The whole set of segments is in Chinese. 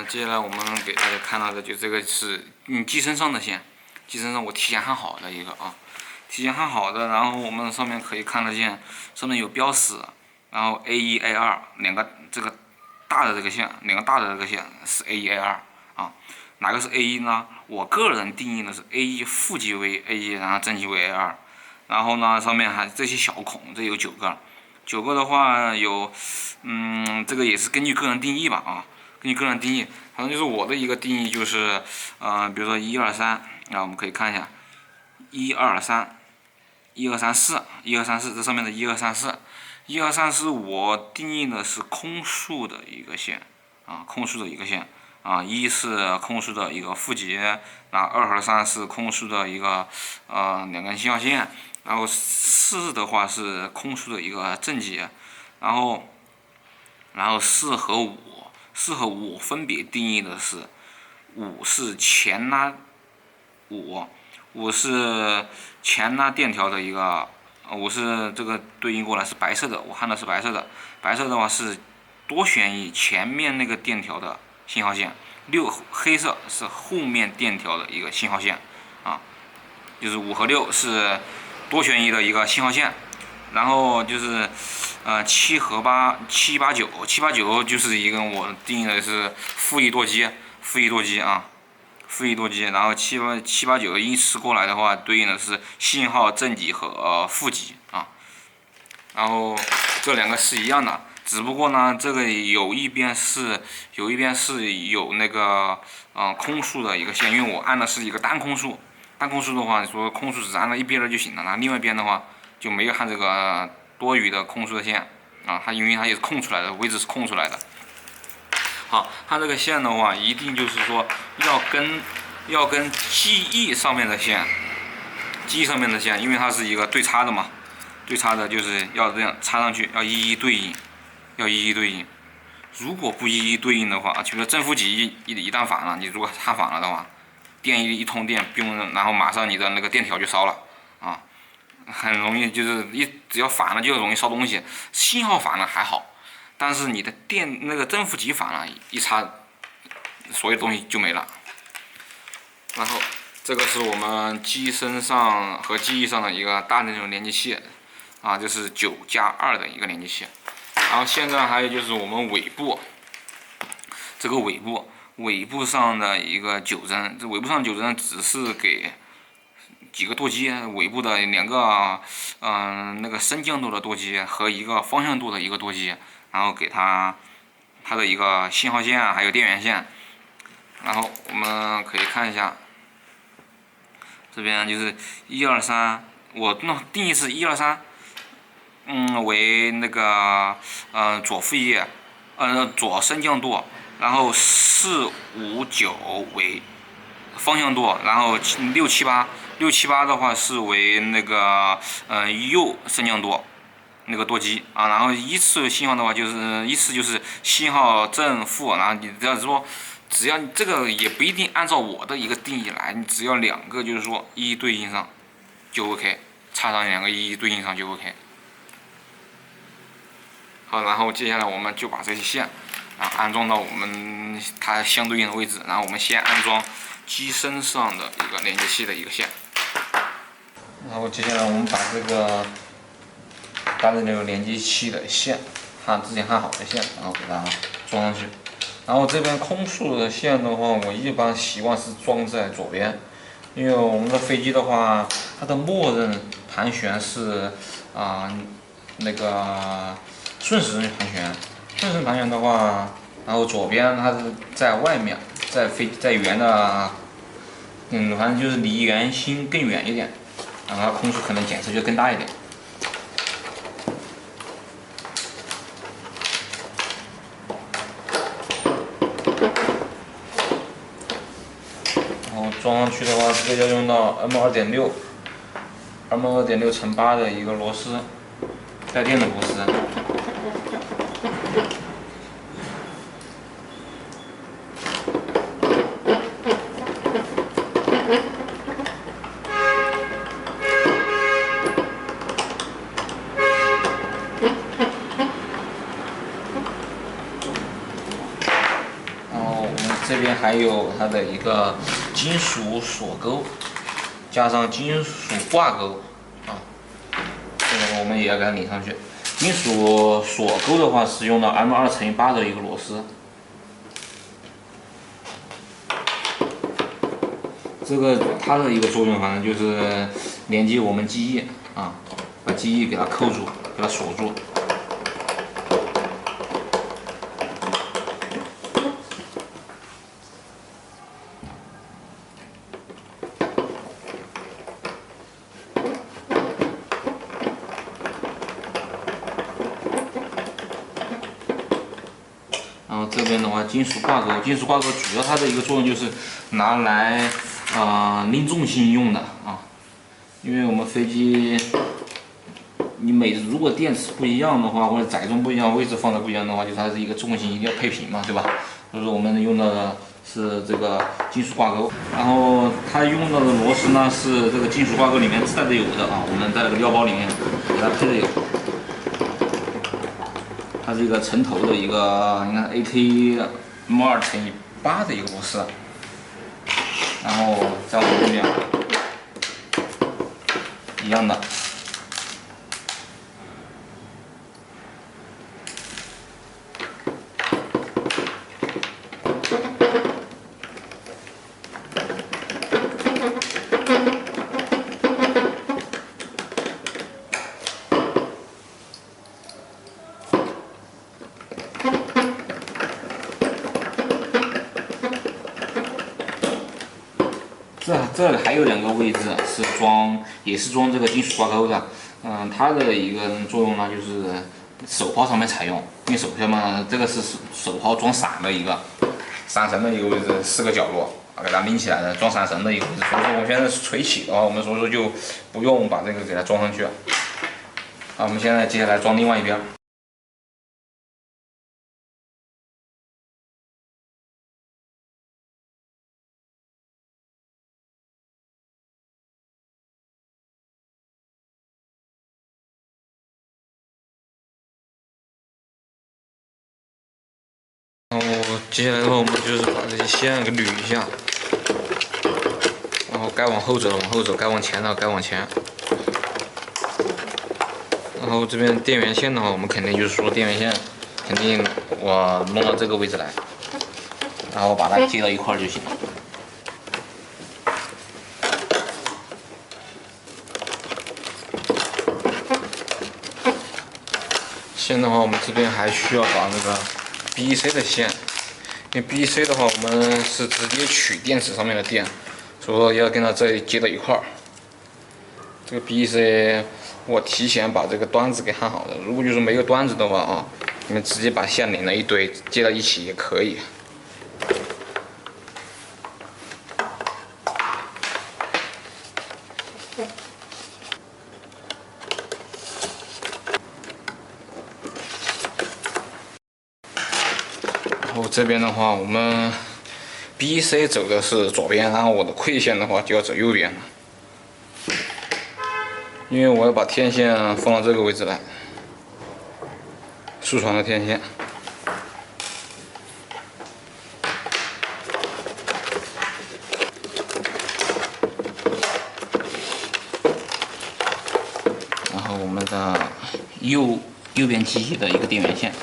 接下来我们给大家看到的就这个是机身上的线，机身上我提前焊好的一个啊，提前焊好的，然后我们上面可以看得见，上面有标识，然后 A1 A2 两个这个大的这个线，两个大的这个线是 A1 A2 啊，哪个是 A1 呢？我个人定义的是 A1 负极为 A1，然后正极为 A2，然后呢上面还这些小孔，这有9个，9个的话有，这个也是根据个人定义吧啊。根据个人定义，反正就是我的一个定义就是，比如说1、2、3，那我们可以看一下，1、2、3，1、2、3、4，1、2、3、4，这上面的1、2、3、4，1、2、3、4，我定义的是空数的一个线，啊，空数的一个线，啊，1是空数的一个负极，那2和3是空数的一个两根信号线，然后4的话是空数的一个正极，然后4和5。4和5分别定义的是，5是前拉5是前拉电条的一个，5是这个对应过来是白色的，我焊的是白色的，白色的话是多旋翼前面那个电条的信号线，6黑色是后面电条的一个信号线，啊，就是5和6是多旋翼的一个信号线，然后就是7和8、7、8、9、7、8、9就是一个我定义的是负一舵机，负一舵机啊，负一舵机，然后7、8、9依次过来的话，对应的是信号正极和负极啊，然后这两个是一样的，只不过呢，这个有一边是有那个空数的一个线，因为我按的是一个单空数，单空数的话，你说空数只按到一边就行了，那另外一边的话就没有焊这个多余的空数的线啊，它因为它也是空出来的，位置是空出来的。好，它这个线的话，一定就是说要跟记忆上面的线，记忆上面的线，因为它是一个对插的嘛，对插的就是要这样插上去，要一一对应，要一一对应。如果不一一对应的话，比如说正负极一旦反了，你如果插反了的话，电一通电，然后马上你的那个电条就烧了啊。很容易就是只要反了就容易烧东西，信号反了还好，但是你的那个正负极反了，一插，所有东西就没了。然后这个是我们机身上和机翼上的一个大那种连接器，啊，就是9+2的一个连接器。然后现在还有就是我们尾部，这个尾部上的一个9针，这尾部上9针只是给几个舵机，尾部的2个那个升降舵的舵机和一个方向舵的一个舵机，然后给它的一个信号线还有电源线，然后我们可以看一下，这边就是1、2、3，我定义是1、2、3，为那个左副翼，左升降舵，然后4、5、9为方向舵，然后6、7、8的话是为那个右升降舵那个舵机啊，然后依次信号的话就是信号正负，然后你只要这个也不一定按照我的一个定义来，你只要2个就是说一一对应上就 OK， 插上2个一一对应上就 OK。好，然后接下来我们就把这些线安装到它相对应的位置，然后我们先安装机身上的一个连接器的一个线，然后接下来我们把这个搭着那个连接器的线，之前焊好的线，然后给它装上去。然后这边空数的线的话，我一般习惯是装在左边，因为我们的飞机的话，它的默认盘旋是那个顺时针盘旋。顺时针盘旋的话，然后左边它是在外面，在圆的，反正就是离圆心更远一点，然后它空数可能检测就更大一点。然后装上去的话，这个要用到 M2.6 乘8的一个螺丝，带电的螺丝。然后这边还有它的一个金属锁钩，加上金属挂钩啊，这个我们也要给它拧上去。金属锁钩的话是用的 M2×8的一个螺丝，这个它的一个作用反正就是连接我们机翼啊，把机翼给它扣住，给它锁住。然后这边的话，金属挂钩主要它的一个作用就是拿来拎重心用的啊，因为我们飞机你如果电池不一样的话，或者载重不一样，位置放的不一样的话，就是它是一个重心一定要配平嘛，对吧？所以说我们用的是这个金属挂钩，然后它用到的螺丝呢是这个金属挂钩里面自带的有的啊，我们在这个料包里面给它配的有。它是一个成头的一个，你看 AT-M2×8的一个螺丝，然后在我们这边一样的。这里还有2个位置是也是装这个金属挂钩的，它的一个作用呢就是手抛上面采用，因为手抛嘛，这个是手抛装伞的一个伞绳的一个位置，4个角落给它拎起来的装伞绳的一个位置，所以说我们现在是垂起的话，我们所以说就不用把这个给它装上去了。好，我们现在接下来装另外一边。然后接下来的话，我们就是把这些线给捋一下，然后该往后走的往后走，该往前的该往前。然后这边电源线的话，我们肯定就是说电源线肯定我弄到这个位置来，然后把它接到一块就行了。线的话，我们这边还需要把那个 BEC 的线，因为 BEC 的话，我们是直接取电池上面的电，所以说要跟它这里接到一块儿。这个 BEC 我提前把这个端子给焊好的，如果就是没有端子的话啊，你们直接把线拧了一堆接到一起也可以。然后这边的话，我们 BEC 走的是左边，然后我的馈线的话就要走右边了，因为我要把天线放到这个位置来，输传的天线。然后我们的右边机器的一个电源线。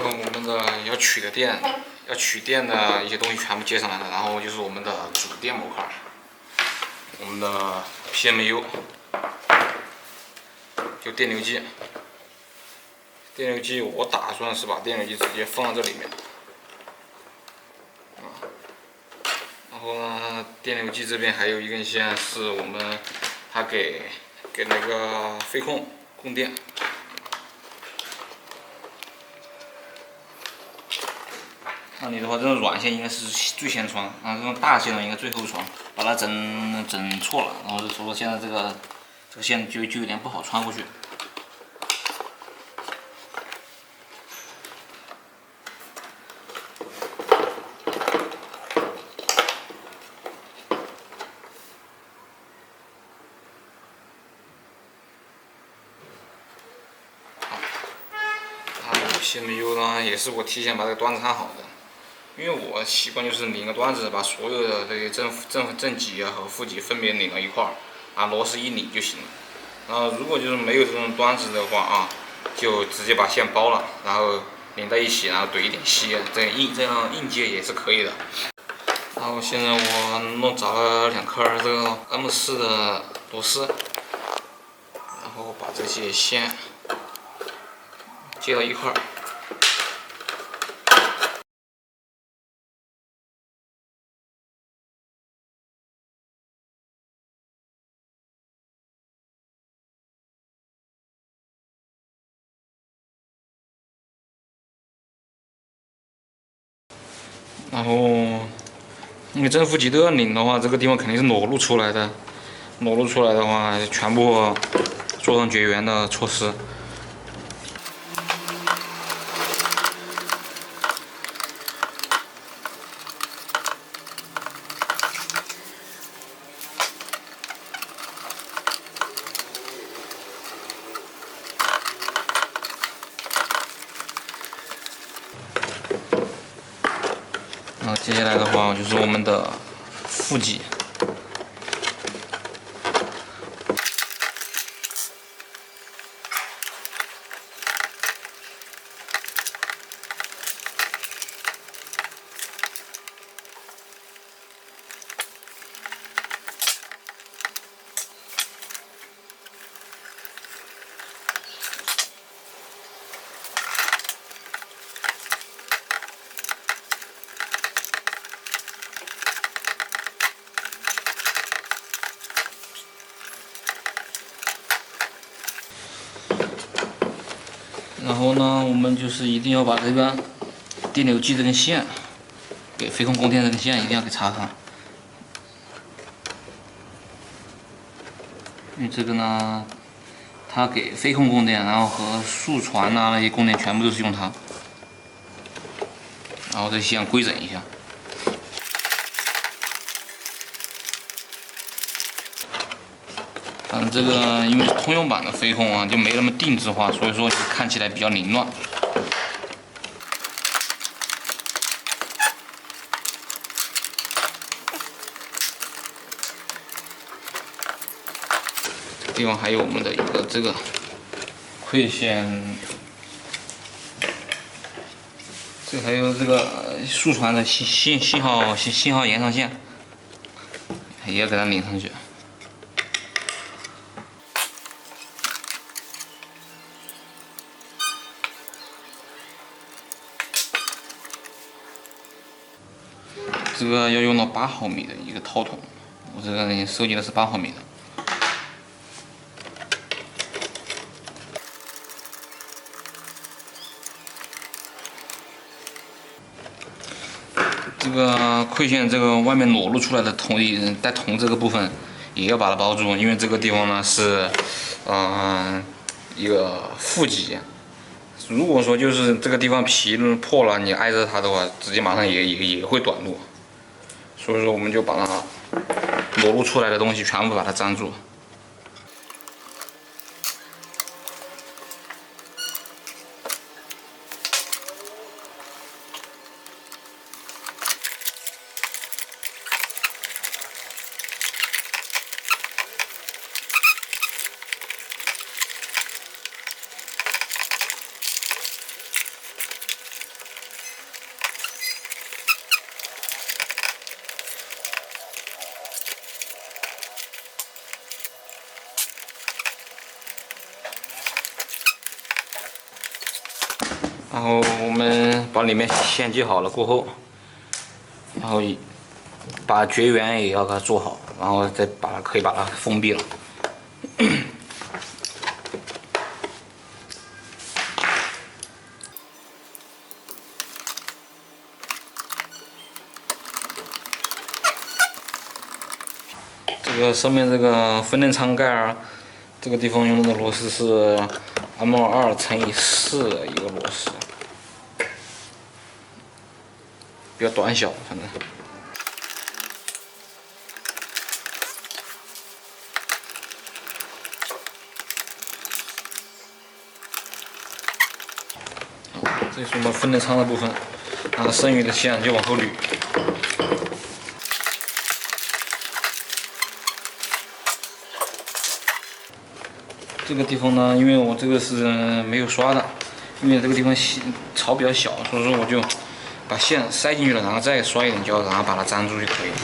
我们的要取电的一些东西全部接上来了，然后就是我们的主电模块，我们的 PMU， 就电流计。电流计我打算是把电流计直接放在这里面，然后呢，电流计这边还有一根线是我们它给那个飞控供电。那你的话，这种软线应该是最先穿，然后这种大线的应该最后穿，把它整错了，然后就说现在这个线就有点不好穿过去。CPU 呢，也是我提前把这个端子看好的，因为我习惯就是拧个端子，把所有的这些正极啊和负极分别拧到一块儿，螺丝一拧就行了。然后如果就是没有这种端子的话啊，就直接把线包了，然后拧在一起，然后怼一点锡，这样硬接也是可以的。然后现在我找了2颗这个 M4的螺丝，然后把这些线接到一块儿。然后，因为正负极都要拧的话，这个地方肯定是裸露出来的。裸露出来的话，全部做上绝缘的措施。然后接下来的话就是我们的负极。然后呢，我们就是一定要把这个电流计这根线，给飞控供电这根线一定要给插上，因为这个呢，它给飞控供电，然后和速传啊那些供电全部都是用它，然后这线规整一下。这个因为通用版的飞控啊，就没那么定制化，所以说看起来比较凌乱。这个地方还有我们的一个这个馈线，这还有这个速传的信号延长线，也要给它拧上去。这个要用到8毫米的一个套筒，我这个收集的是8毫米的。这个馈线这个外面裸露出来的带铜这个部分，也要把它包住，因为这个地方呢是，一个负极。如果说就是这个地方皮破了，你挨着它的话，直接马上也会短路。所以说我们就把它裸露出来的东西全部把它粘住。然后我们把里面线接好了过后，然后把绝缘也要给它做好，然后再可以把它封闭了。这个上面这个分电舱盖儿，这个地方用的螺丝是 M2×4的一个螺丝，比较短小，反正。这是我们分电仓的部分，然后剩余的线就往后捋。这个地方呢，因为我这个是没有刷的，因为这个地方槽比较小，所以说我就把线塞进去了，然后再刷一点胶，然后把它粘住就可以了。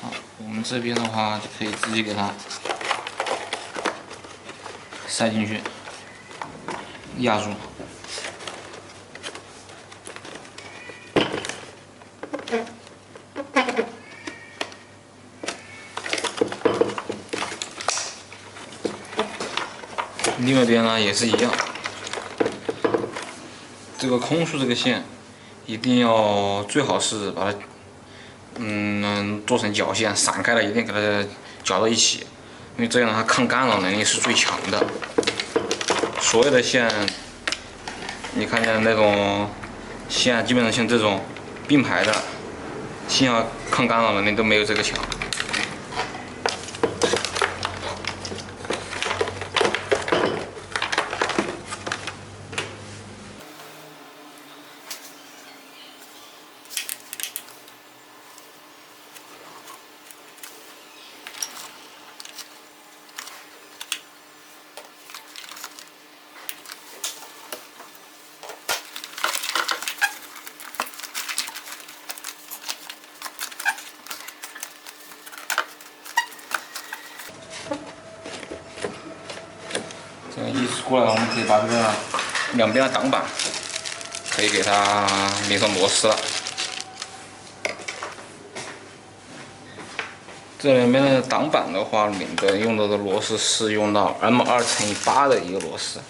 好，我们这边的话就可以直接给它塞进去，压住。另外一边呢也是一样，这个空出这个线一定要最好是把它做成绞线，散开了一定给它绞到一起，因为这样它抗干扰能力是最强的。所有的线，你看见那种线，基本上像这种并排的，线要抗干扰能力都没有这个强。这样一直过来，我们可以把这个两边的挡板可以给它拧上螺丝了。这两边的挡板的话，用到的螺丝是用到 M2×8的一个螺丝。